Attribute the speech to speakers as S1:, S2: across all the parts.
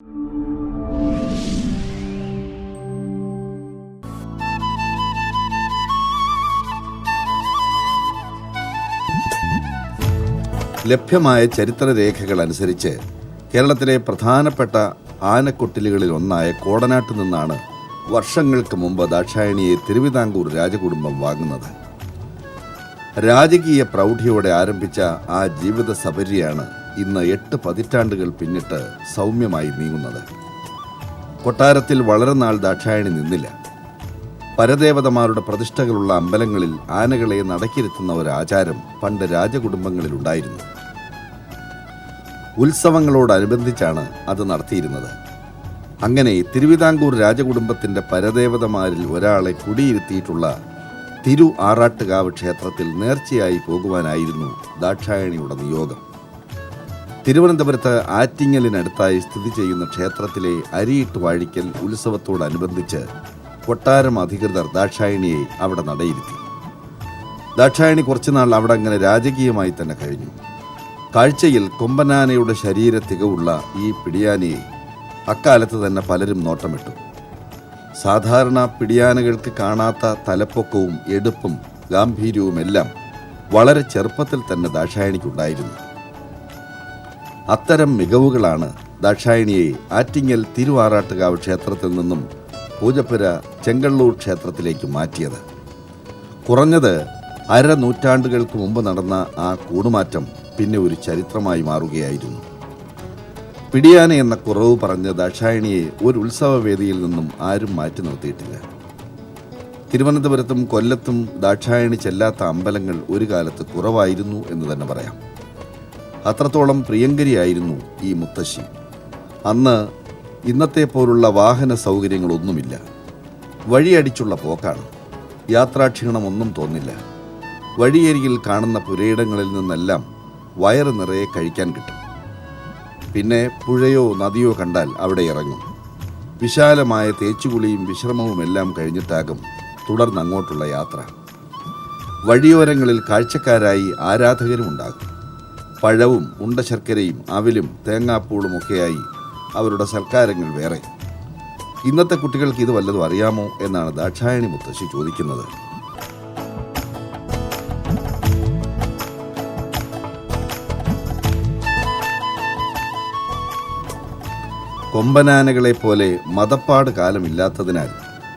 S1: ലഭ്യമായ ചരിത്രരേഖകൾ അനുസരിച്ച് കേരളത്തിലെ പ്രധാനപ്പെട്ട ആനക്കൊട്ടിലുകളിൽ ഒന്നായ കോടനാട്ട് നിന്നാണ് വർഷങ്ങൾക്ക് മുമ്പ് ദാക്ഷായണിയെ തിരുവിതാംകൂർ രാജകുടുംബം വാങ്ങുന്നത്. രാജകീയ പ്രൗഢിയോടെ ആരംഭിച്ച ആ ജീവിത സപര്യയാണ് ഇന്ന് 8 പതിറ്റാണ്ടുകൾ പിന്നിട്ട് സൗമ്യമായി നീങ്ങുന്നത്. കൊട്ടാരത്തിൽ വളരെ നാൾ ദാക്ഷായണി നിന്നില്ല. പരദേവതമാരുടെ പ്രതിഷ്ഠകളുള്ള അമ്പലങ്ങളിൽ ആനകളെ നടക്കിരുത്തുന്ന ഒരു ആചാരം പണ്ട് രാജകുടുംബങ്ങളിലുണ്ടായിരുന്നു. ഉത്സവങ്ങളോടനുബന്ധിച്ചാണ് അത് നടത്തിയിരുന്നത്. അങ്ങനെ തിരുവിതാംകൂർ രാജകുടുംബത്തിൻ്റെ പരദേവതമാരിൽ ഒരാളെ കുടിയിരുത്തിയിട്ടുള്ള തിരു ആറാട്ടുകാവ് ക്ഷേത്രത്തിൽ നേർച്ചയായി പോകുവാനായിരുന്നു ദാക്ഷായണിയുടെ നിയോഗം. തിരുവനന്തപുരത്ത് ആറ്റിങ്ങലിനടുത്തായി സ്ഥിതി ചെയ്യുന്ന ക്ഷേത്രത്തിലെ അരിയിട്ട് വാഴിക്കൽ ഉത്സവത്തോടനുബന്ധിച്ച് കൊട്ടാരം അധികൃതർ ദാക്ഷായണിയെ അവിടെ നടയിരുത്തി. ദാക്ഷായണി കുറച്ചുനാൾ അവിടെ അങ്ങനെ രാജകീയമായി തന്നെ കഴിഞ്ഞു. കാഴ്ചയിൽ കൊമ്പനാനയുടെ ശരീര തികവുള്ള ഈ പിടിയാനയെ അക്കാലത്ത് തന്നെ പലരും നോട്ടമിട്ടു. സാധാരണ പിടിയാനകൾക്ക് കാണാത്ത തലപ്പൊക്കവും എടുപ്പും ഗാംഭീര്യവുമെല്ലാം വളരെ ചെറുപ്പത്തിൽ തന്നെ ദാക്ഷായണിക്കുണ്ടായിരുന്നു. അത്തരം മികവുകളാണ് ദാക്ഷായണിയെ ആറ്റിങ്ങൽ തിരുവാറാട്ടുകാവ് ക്ഷേത്രത്തിൽ നിന്നും പൂജപ്പുര ചെങ്കള്ളൂർ ക്ഷേത്രത്തിലേക്ക് മാറ്റിയത്. കുറഞ്ഞത് 1/2 നൂറ്റാണ്ടുകൾക്ക് മുമ്പ് നടന്ന ആ കൂടുമാറ്റം പിന്നെ ഒരു ചരിത്രമായി മാറുകയായിരുന്നു. പിടിയാന എന്ന കുറവ് പറഞ്ഞ ദാക്ഷായണിയെ ഒരു ഉത്സവവേദിയിൽ നിന്നും ആരും മാറ്റി നിർത്തിയിട്ടില്ല. തിരുവനന്തപുരത്തും കൊല്ലത്തും ദാക്ഷായണി ചെല്ലാത്ത അമ്പലങ്ങൾ ഒരു കാലത്ത് കുറവായിരുന്നു എന്ന് തന്നെ പറയാം. അത്രത്തോളം പ്രിയങ്കരിയായിരുന്നു ഈ മുത്തശ്ശി. അന്ന് ഇന്നത്തെ പോലുള്ള വാഹന സൗകര്യങ്ങളൊന്നുമില്ല. വഴിയടിച്ചുള്ള പോക്കാണ്. യാത്രാക്ഷീണമൊന്നും തോന്നില്ല. വഴിയരികിൽ കാണുന്ന പുരയിടങ്ങളിൽ നിന്നെല്ലാം വയറ് നിറയെ കഴിക്കാൻ കിട്ടും. പിന്നെ പുഴയോ നദിയോ കണ്ടാൽ അവിടെ ഇറങ്ങും. വിശാലമായ തേച്ചുകുളിയും വിശ്രമവുമെല്ലാം കഴിഞ്ഞിട്ടാകും തുടർന്ന് അങ്ങോട്ടുള്ള യാത്ര. വഴിയോരങ്ങളിൽ കാഴ്ചക്കാരായി ആരാധകരുമുണ്ടാകും. പഴവും ഉണ്ടശർക്കരയും അവിലും തേങ്ങാപ്പൂളുമൊക്കെയായി അവരുടെ സൽക്കാരങ്ങൾ വേറെ. ഇന്നത്തെ കുട്ടികൾക്ക് ഇത് വല്ലതും അറിയാമോ എന്നാണ് ദാക്ഷായണി മുത്തശ്ശി ചോദിക്കുന്നത്. കൊമ്പനാനകളെ പോലെ മതപ്പാട് കാലമില്ലാത്തതിനാൽ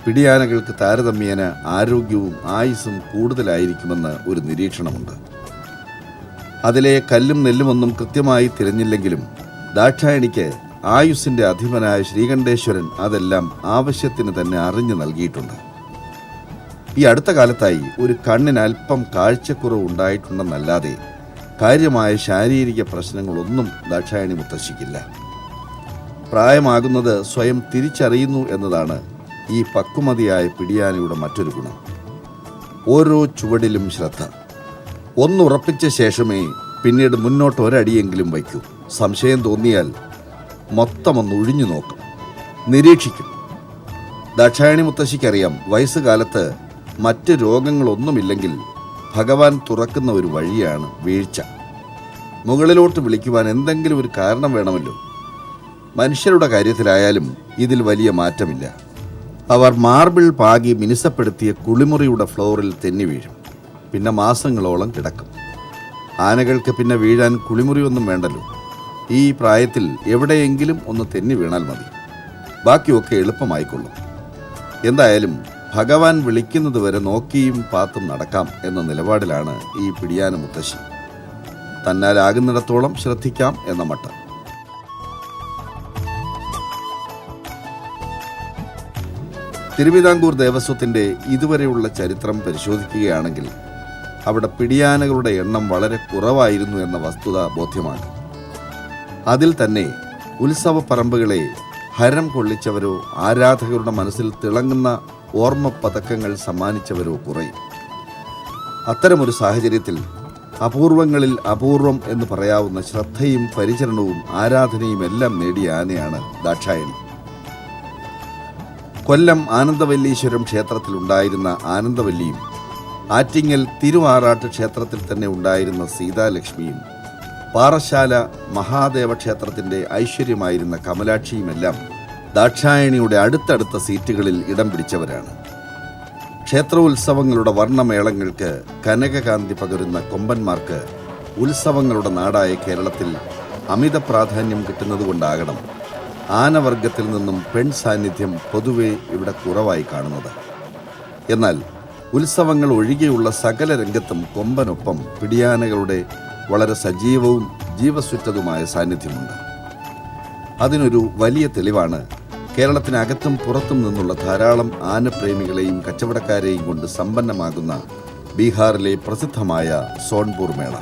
S1: പിടിയാനകൾക്ക് താരതമ്യേന ആരോഗ്യവും ആയുസ്സും കൂടുതലായിരിക്കുമെന്ന് ഒരു നിരീക്ഷണമുണ്ട്. അതിലെ കല്ലും നെല്ലുമൊന്നും കൃത്യമായി തിരഞ്ഞില്ലെങ്കിലും ദാക്ഷായണിക്ക് ആയുസ്സിൻ്റെ അധിപനായ ശ്രീകണ്ഠേശ്വരൻ അതെല്ലാം ആവശ്യത്തിന് തന്നെ അറിഞ്ഞു നൽകിയിട്ടുണ്ട്. ഈ അടുത്ത കാലത്തായി ഒരു കണ്ണിന് അല്പം കാഴ്ചക്കുറവ് ഉണ്ടായിട്ടുണ്ടെന്നല്ലാതെ കാര്യമായ ശാരീരിക പ്രശ്നങ്ങളൊന്നും ദാക്ഷായണി മുത്തശ്ശിക്കില്ല. പ്രായമാകുന്നത് സ്വയം തിരിച്ചറിയുന്നു എന്നതാണ് ഈ പക്വമതിയായ പിടിയാനയുടെ മറ്റൊരു ഗുണം. ഓരോ ചുവടിലും ശ്രദ്ധ. ഒന്നുറപ്പിച്ച ശേഷമേ പിന്നീട് മുന്നോട്ട് ഒരടിയെങ്കിലും വയ്ക്കൂ. സംശയം തോന്നിയാൽ മൊത്തമൊന്ന് ഒഴിഞ്ഞു നോക്കും, നിരീക്ഷിക്കും. ദാക്ഷായണി മുത്തശ്ശിക്കറിയാം, വയസ്സുകാലത്ത് മറ്റ് രോഗങ്ങളൊന്നുമില്ലെങ്കിൽ ഭഗവാൻ തുറക്കുന്ന ഒരു വഴിയാണ് വീഴ്ച. മുകളിലോട്ട് വിളിക്കുവാൻ എന്തെങ്കിലും ഒരു കാരണം വേണമല്ലോ. മനുഷ്യരുടെ കാര്യത്തിലായാലും ഇതിൽ വലിയ മാറ്റമില്ല. അവർ മാർബിൾ പാകി മിനുസപ്പെടുത്തിയ കുളിമുറിയുടെ ഫ്ലോറിൽ തെന്നി വീഴും. പിന്നെ മാസങ്ങളോളം കിടക്കും. ആനകൾക്ക് പിന്നെ വീഴാൻ കുളിമുറിയൊന്നും വേണ്ടല്ലോ. ഈ പ്രായത്തിൽ എവിടെയെങ്കിലും ഒന്ന് തെന്നി വീണാൽ മതി. ബാക്കിയൊക്കെ എളുപ്പമായിക്കൊള്ളും. എന്തായാലും ഭഗവാൻ വിളിക്കുന്നത് വരെ നോക്കിയും പാത്തും നടക്കാം എന്ന നിലപാടിലാണ് ഈ പിടിയാന മുത്തശ്ശി. തന്നാലാകുന്നിടത്തോളം ശ്രദ്ധിക്കാം എന്ന മട്ടം. തിരുവിതാംകൂർ ദേവസ്വത്തിൻ്റെ ഇതുവരെയുള്ള ചരിത്രം പരിശോധിക്കുകയാണെങ്കിൽ അവിടെ പിടിയാനകളുടെ എണ്ണം വളരെ കുറവായിരുന്നു എന്ന വസ്തുത ബോധ്യമാണ്. അതിൽ തന്നെ ഉത്സവപ്പറമ്പുകളെ ഹരം കൊള്ളിച്ചവരോ ആരാധകരുടെ മനസ്സിൽ തിളങ്ങുന്ന ഓർമ്മ പതക്കങ്ങൾ സമ്മാനിച്ചവരോ കുറയും. അത്തരമൊരു സാഹചര്യത്തിൽ അപൂർവങ്ങളിൽ അപൂർവം എന്ന് പറയാവുന്ന ശ്രദ്ധയും പരിചരണവും ആരാധനയും എല്ലാം നേടിയ ആനയാണ് ദാക്ഷായണി. കൊല്ലം ആനന്ദവല്ലീശ്വരം ക്ഷേത്രത്തിലുണ്ടായിരുന്ന ആനന്ദവല്ലിയും ആറ്റിങ്ങൽ തിരുവാറാട്ട് ക്ഷേത്രത്തിൽ തന്നെ ഉണ്ടായിരുന്ന സീതാലക്ഷ്മിയും പാറശാല മഹാദേവ ക്ഷേത്രത്തിൻ്റെ ഐശ്വര്യമായിരുന്ന കമലാക്ഷിയുമെല്ലാം ദാക്ഷായണിയുടെ അടുത്തടുത്ത സീറ്റുകളിൽ ഇടം പിടിച്ചവരാണ്. ക്ഷേത്രോത്സവങ്ങളുടെ വർണ്ണമേളങ്ങൾക്ക് കനകകാന്തി പകരുന്ന കൊമ്പന്മാർക്ക് ഉത്സവങ്ങളുടെ നാടായ കേരളത്തിൽ അമിത പ്രാധാന്യം കിട്ടുന്നതുകൊണ്ടാകണം ആനവർഗത്തിൽ നിന്നും പെൺ സാന്നിധ്യം പൊതുവെ ഇവിടെ കുറവായി കാണുന്നത്. എന്നാൽ ഉത്സവങ്ങൾ ഒഴികെയുള്ള സകല രംഗത്തും കൊമ്പനൊപ്പം പിടിയാനകളുടെ വളരെ സജീവവും ജീവസുറ്റതുമായ സാന്നിധ്യമുണ്ട്. അതിനൊരു വലിയ തെളിവാണ് കേരളത്തിനകത്തും പുറത്തും നിന്നുള്ള ധാരാളം ആനപ്രേമികളെയും കച്ചവടക്കാരെയും കൊണ്ട് സമ്പന്നമാകുന്ന ബീഹാറിലെ പ്രസിദ്ധമായ സോൺപൂർ മേള.